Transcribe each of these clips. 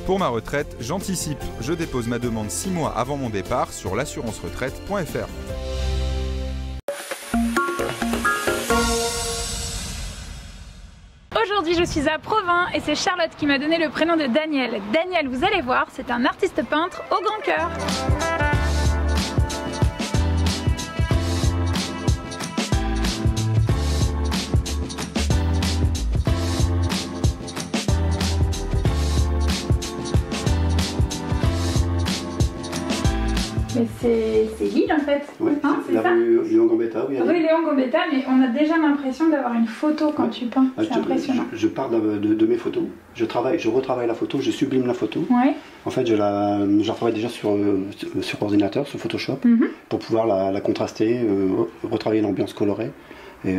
Pour ma retraite, j'anticipe. Je dépose ma demande 6 mois avant mon départ sur l'assurance-retraite.fr. Aujourd'hui, je suis à Provins et c'est Charlotte qui m'a donné le prénom de Daniel. Daniel, vous allez voir, c'est un artiste peintre au grand cœur. Mais c'est Lille en fait, oui, hein, c'est ça? Léon Gambetta, oui. Oui, Léon Gambetta, mais on a déjà l'impression d'avoir une photo quand tu peins, c'est impressionnant. Je pars de mes photos, je retravaille la photo, je sublime la photo. Ouais. En fait, je retravaille déjà sur ordinateur, sur Photoshop, pour pouvoir la contraster, retravailler l'ambiance colorée. Et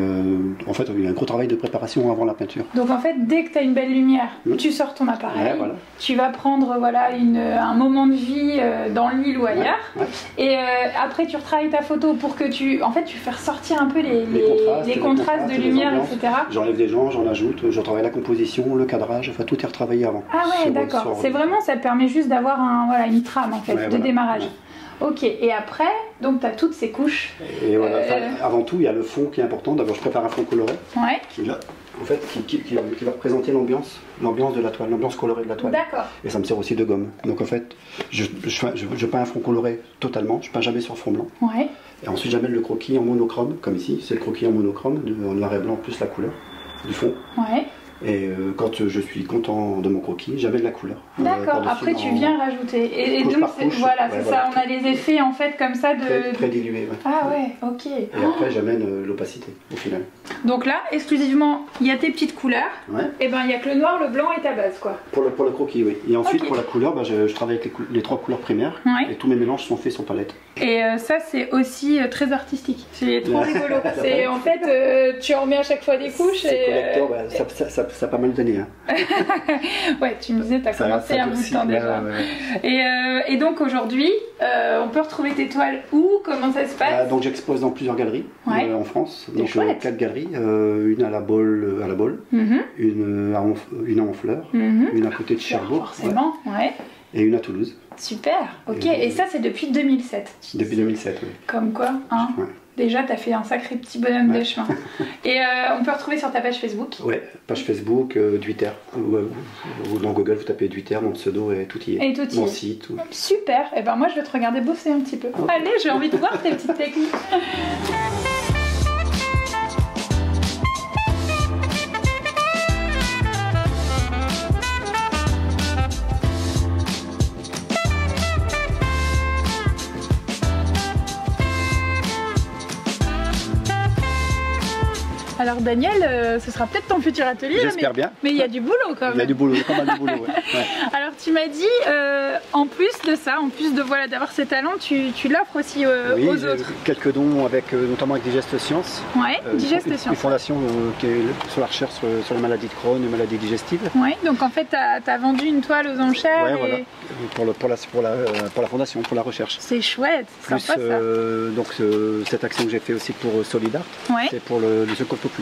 en fait, il y a un gros travail de préparation avant la peinture. Donc en fait, dès que tu as une belle lumière, tu sors ton appareil, ouais, voilà. Tu vas prendre voilà, un moment de vie dans l'île ou ailleurs, et après tu retravailles ta photo pour que tu fais ressortir un peu les contrastes de lumière, etc. J'enlève des gens, j'en ajoute, je retravaille la composition, le cadrage, enfin tout est retravaillé avant. Ah ouais, d'accord. C'est vraiment, ça te permet juste d'avoir une trame en fait, de démarrage. Ouais. Ok, et après, donc tu as toutes ces couches. Et voilà, avant tout, il y a le fond qui est important. D'abord, je prépare un fond coloré. Ouais. Qui va représenter l'ambiance de la toile, l'ambiance colorée de la toile. D'accord. Et ça me sert aussi de gomme. Donc en fait, je peins un fond coloré totalement, je peins jamais sur fond blanc. Ouais. Et ensuite, j'amène le croquis en monochrome, comme ici. C'est le croquis en monochrome, en noir et blanc, plus la couleur du fond. Ouais. Et quand je suis content de mon croquis, j'amène la couleur. D'accord, après tu viens rajouter. Et donc, voilà, c'est ça, on a les effets en fait comme ça de... Très dilués, ouais. Ah ouais, ok. Et après j'amène l'opacité au final. Donc là, exclusivement, il y a tes petites couleurs. Ouais. Et ben il y a que le noir, le blanc et ta base quoi. Pour le croquis, oui. Et ensuite pour la couleur, je travaille avec les 3 couleurs primaires. Et tous mes mélanges sont faits sur palette. Et ça c'est aussi très artistique. C'est trop rigolo. C'est en fait, tu en remets à chaque fois des couches. C'est collector, ça a pas mal d'années. Hein. Ouais, tu me disais, tu as commencé un bout de temps déjà. Ouais. Et donc aujourd'hui, on peut retrouver tes toiles où? Comment ça se passe? Donc j'expose dans plusieurs galeries en France. Donc 4 galeries, une à la Baule, une à Honfleur, une à côté de Cherbourg. Forcément, ouais. Et une à Toulouse. Super, ok. Et ça c'est depuis 2007? Depuis 2007, oui. Comme quoi, hein? Ouais. Déjà, tu as fait un sacré petit bonhomme de chemin. Et on peut retrouver sur ta page Facebook? Ouais, page Facebook, Twitter. Ou dans Google, vous tapez Twitter, mon pseudo et tout y est. Et tout y est. Mon site. Ou... Super. Et ben moi, je vais te regarder bosser un petit peu. Allez, j'ai envie de voir tes petites techniques. Alors Daniel, ce sera peut-être ton futur atelier. J'espère bien. Mais il y a du boulot quand même. Il y a du boulot, il y a pas mal de boulot. Ouais. Alors tu m'as dit, en plus de ça, en plus de d'avoir ces talents, tu l'offres aussi aux autres. Quelques dons, notamment avec Digeste Science. Ouais, Digeste Science. Une fondation qui est sur la recherche sur les maladies de Crohn, les maladies digestives. Ouais, donc en fait tu as vendu une toile aux enchères. Ouais, voilà. Pour la fondation, pour la recherche. C'est chouette, c'est sympa ça. Donc cette action que j'ai fait aussi pour Solidart, c'est pour le secours populaire.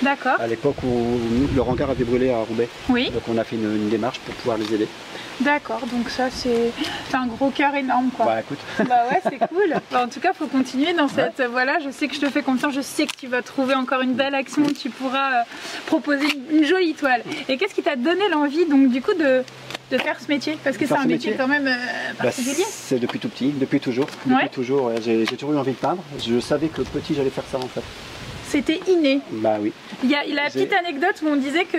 D'accord. À l'époque où le hangar avait brûlé à Roubaix. Oui. Donc on a fait une démarche pour pouvoir les aider. D'accord, donc ça c'est un gros cœur énorme quoi. Bah écoute. Bah ouais, c'est cool. Bah, en tout cas, faut continuer dans cette... Voilà, je sais que je te fais confiance, je sais que tu vas trouver encore une belle action, tu pourras proposer une jolie toile. Et qu'est-ce qui t'a donné l'envie donc du coup de faire ce métier? Parce que c'est un métier quand même particulier. C'est depuis tout petit, depuis toujours. Toujours, j'ai toujours eu envie de peindre. Je savais que petit j'allais faire ça en fait. C'était inné. Bah oui. Il y a la petite anecdote où on disait que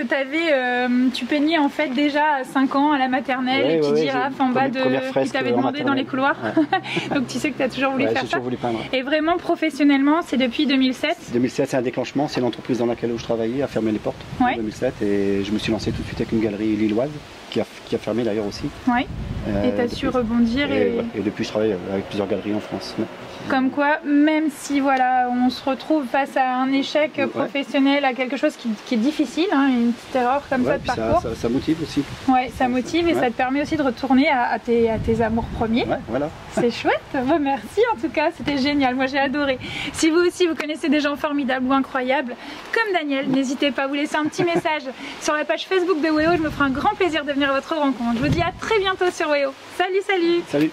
tu peignais en fait déjà à 5 ans à la maternelle, les petites girafes en bas qui t'avaient demandé dans les couloirs. Ouais. Donc tu sais que tu as toujours voulu faire ça. J'ai toujours voulu peindre. Et vraiment professionnellement, c'est depuis 2007? 2007, c'est un déclenchement. C'est l'entreprise dans laquelle je travaillais a fermé les portes en 2007 et je me suis lancé tout de suite avec une galerie lilloise qui a fermé d'ailleurs aussi. Ouais. Et tu as su rebondir et depuis je travaille avec plusieurs galeries en France. Comme quoi, même si voilà, on se retrouve face à un échec professionnel, à quelque chose qui est difficile, hein, une petite erreur comme ça de parcours. Ça motive aussi. Ouais, ça motive et ça te permet aussi de retourner à tes amours premiers. Ouais, voilà. C'est chouette. Bon, merci en tout cas, c'était génial. Moi j'ai adoré. Si vous aussi vous connaissez des gens formidables ou incroyables, comme Daniel, n'hésitez pas à vous laisser un petit message sur la page Facebook de WEO. Je me ferai un grand plaisir de venir à votre rencontre. Je vous dis à très bientôt sur WEO. Salut, salut. Salut.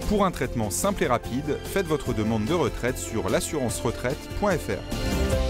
Pour un traitement simple et rapide, faites votre demande de retraite sur l'assurance-retraite.fr.